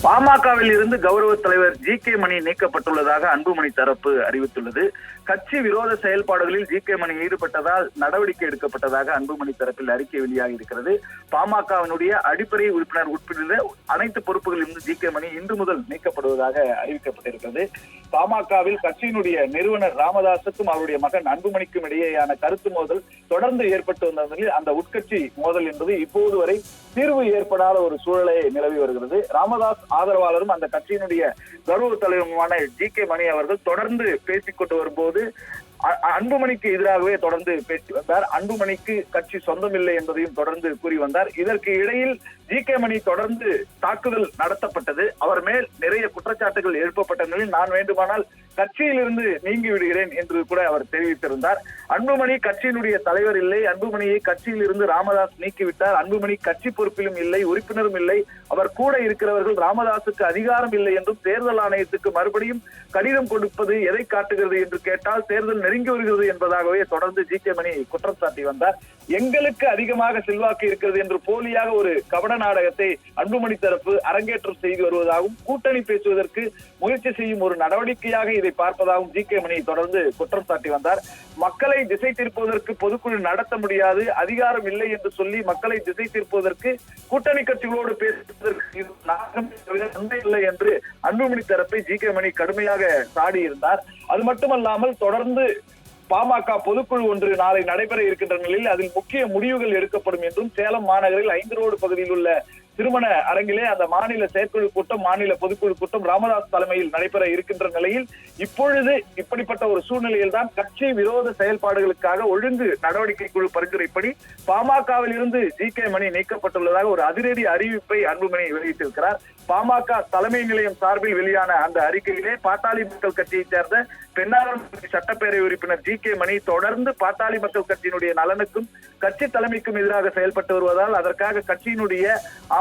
பாமகவில் இருந்து கௌரவ தலைவர் ஜி.கே. மணி நீக்கப்பட்டுள்ளதாக அன்புமணி தரப்பு அறிவித்துள்ளது. கட்சி விரோத செயல்பாடுகளில் ஜி.கே. மணி ஈடுபட்டதால் நடவடிக்கை எடுக்கப்பட்டதாக அன்புமணி தரப்பில் அறிக்கை வெளியாகி இருக்கிறது. பாமகவினுடைய அடிப்படை உறுப்பினர் உட்பட அனைத்து பொறுப்புகளில் இருந்து ஜி.கே. மணி இன்று முதல் நீக்கப்படுவதாக அறிவிக்கப்பட்டிருக்கிறது. பாமகவில் கட்சியினுடைய நிறுவனர் ராமதாசுக்கும் அவருடைய மகன் அன்புமணிக்கும் இடையேயான கருத்து மோதல் தொடர்ந்து ஏற்பட்டு வந்த நிலையில் அந்த உட்கட்சி மோதல் என்பது இப்போது வரை தீர்வு ஏற்படாத ஒரு சூழலை நிலவி வருகிறது. ராமதாஸ் ஆதரவாளரும் அந்த கட்சியினுடைய கௌரவ தலைவருமான ஜி.கே. மணி அவர்கள் தொடர்ந்து பேசிக் கொண்டு வரும்போது அன்புமணிக்கு எதிராகவே தொடர்ந்து பேசி வந்தார். அன்புமணிக்கு கட்சி சொந்தமில்லை என்பதையும் தொடர்ந்து கூறி வந்தார். இதற்கு இடையில் ஜி.கே. மணி தொடர்ந்து தாக்குதல் நடத்தப்பட்டது. அவர் மேல் நிறைய குற்றச்சாட்டுகள் எழுப்பப்பட்ட நிலையில் நான் வேண்டுமானால் கட்சியிலிருந்து நீங்கி விடுகிறேன் என்று கூட அவர் தெரிவித்திருந்தார். அன்புமணி கட்சியினுடைய தலைவர் இல்லை, அன்புமணியை கட்சியில் இருந்து ராமதாஸ் நீக்கிவிட்டார், அன்புமணி கட்சி பொறுப்பிலும் இல்லை, உறுப்பினரும் இல்லை, அவர் கூட இருக்கிறவர்கள் ராமதாசுக்கு அதிகாரம் இல்லை என்றும் தேர்தல் ஆணையத்துக்கு மறுபடியும் கடிதம் கொடுப்பது எதை காட்டுகிறது என்று கேட்டால் தேர்தல் நெருங்கி வருகிறது என்பதாகவே தொடர்ந்து ஜி.கே. மணி குற்றம் சாட்டி வந்தார். எங்களுக்கு அதிகமாக செல்வாக்கு இருக்கிறது என்று போலியாக ஒரு கபட நாடகத்தை அன்புமணி தரப்பு அரங்கேற்றம் செய்து வருவதாகவும் கூட்டணி பேசுவதற்கு முயற்சி செய்யும் ஒரு நடவடிக்கையாக இதை பார்ப்பதாகவும் ஜி.கே. மணி தொடர்ந்து குற்றம் சாட்டி வந்தார். மக்களை திசை திருப்புவதற்கு பொதுக்குழு நடத்த முடியாது, அதிகாரம் இல்லை என்று சொல்லி மக்களை திசை திருப்புவதற்கு கூட்டணி கட்சிகளோடு பேசுவதற்கு இல்லை என்று அன்புமணி தரப்பை ஜி.கே. மணி கடுமையாக சாடி இருந்தார். அது மட்டுமல்லாமல் தொடர்ந்து பாமக பொதுக்குழு ஒன்று நாளை நடைபெற இருக்கின்ற நிலையில் அதில் முக்கிய முடிவுகள் எடுக்கப்படும் என்றும் சேலம் மாநகரில் 5 ரோடு பகுதியில் உள்ள திருமண அரங்கிலே அந்த மாநில செயற்குழு கூட்டம், மாநில பொதுக்குழு கூட்டம் ராமதாஸ் தலைமையில் நடைபெற இருக்கின்ற நிலையில் இப்பொழுது இப்படிப்பட்ட ஒரு சூழ்நிலையில் தான் கட்சி விரோத செயல்பாடுகளுக்காக ஒழுங்கு நடவடிக்கை குழு பரிந்துரைப்படி பாமகவில் இருந்து ஜி.கே. மணி நீக்கப்பட்டுள்ளதாக ஒரு அதிரடி அறிவிப்பை அன்புமணி வெளியிட்டிருக்கிறார். பாமக தலைமை நிலையம் சார்பில் வெளியான அந்த அறிக்கையிலே பாட்டாளி மக்கள் கட்சியைச் சேர்ந்த பெண்ணாகரம் சட்டப்பேரவை உறுப்பினர் ஜி.கே. மணி தொடர்ந்து பாட்டாளி மக்கள் கட்சியினுடைய நலனுக்கும் கட்சி தலைமைக்கும் எதிராக செயல்பட்டு வருவதால் அதற்காக கட்சியினுடைய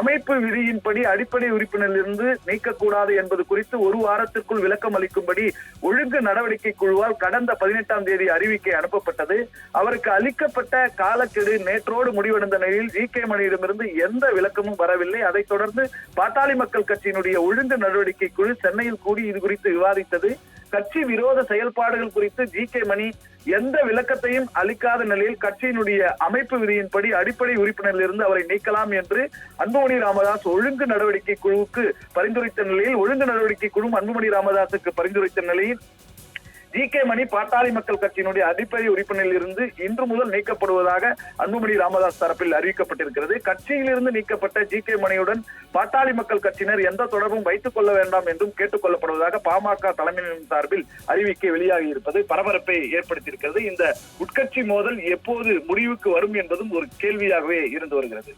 அமைப்பு விதியின்படி அடிப்படை உறுப்பினரிலிருந்து நீக்கக்கூடாது என்பது குறித்து ஒரு வாரத்திற்குள் விளக்கம் அளிக்கும்படி ஒழுங்கு நடவடிக்கை குழுவால் கடந்த 18ஆம் தேதி அறிவிக்கை அனுப்பப்பட்டது. அவருக்கு அளிக்கப்பட்ட காலக்கெடு நேற்றோடு முடிவடைந்த நிலையில் ஜி.கே. மணியிடமிருந்து எந்த விளக்கமும் வரவில்லை. அதைத் தொடர்ந்து பாட்டாளி மக்கள் கட்சியினுடைய ஒழுங்கு நடவடிக்கை குழு சென்னையில் கூடி இது குறித்து விவாதித்தது. கட்சி விரோத செயல்பாடுகள் குறித்து ஜி.கே. மணி எந்த விளக்கத்தையும் அளிக்காத நிலையில் கட்சியினுடைய அமைப்பு விதியின்படி அடிப்படை உறுப்பினரில் இருந்து அவரை நீக்கலாம் என்று அன்புமணி ராமதாஸ் ஒழுங்கு நடவடிக்கை குழுவுக்கு பரிந்துரைத்த நிலையில் ஒழுங்கு நடவடிக்கை குழு அன்புமணி ராமதாசுக்கு பரிந்துரைத்த நிலையில் ஜி.கே. மணி பாட்டாளி மக்கள் கட்சியினுடைய அடிப்படை உறுப்பினரில் இருந்து இன்று முதல் நீக்கப்படுவதாக அன்புமணி ராமதாஸ் தரப்பில் அறிவிக்கப்பட்டிருக்கிறது. கட்சியிலிருந்து நீக்கப்பட்ட ஜி.கே. மணியுடன் பாட்டாளி மக்கள் கட்சியினர் எந்த தொடர்பும் வைத்துக் கொள்ள வேண்டாம் என்றும் கேட்டுக் கொள்ளப்படுவதாக பாமக தலைமை சார்பில் அறிவிக்கை வெளியாகி இருப்பது பரபரப்பை ஏற்படுத்தியிருக்கிறது. இந்த உட்கட்சி மோதல் எப்போது முடிவுக்கு வரும் என்பதும் ஒரு கேள்வியாகவே இருந்து வருகிறது.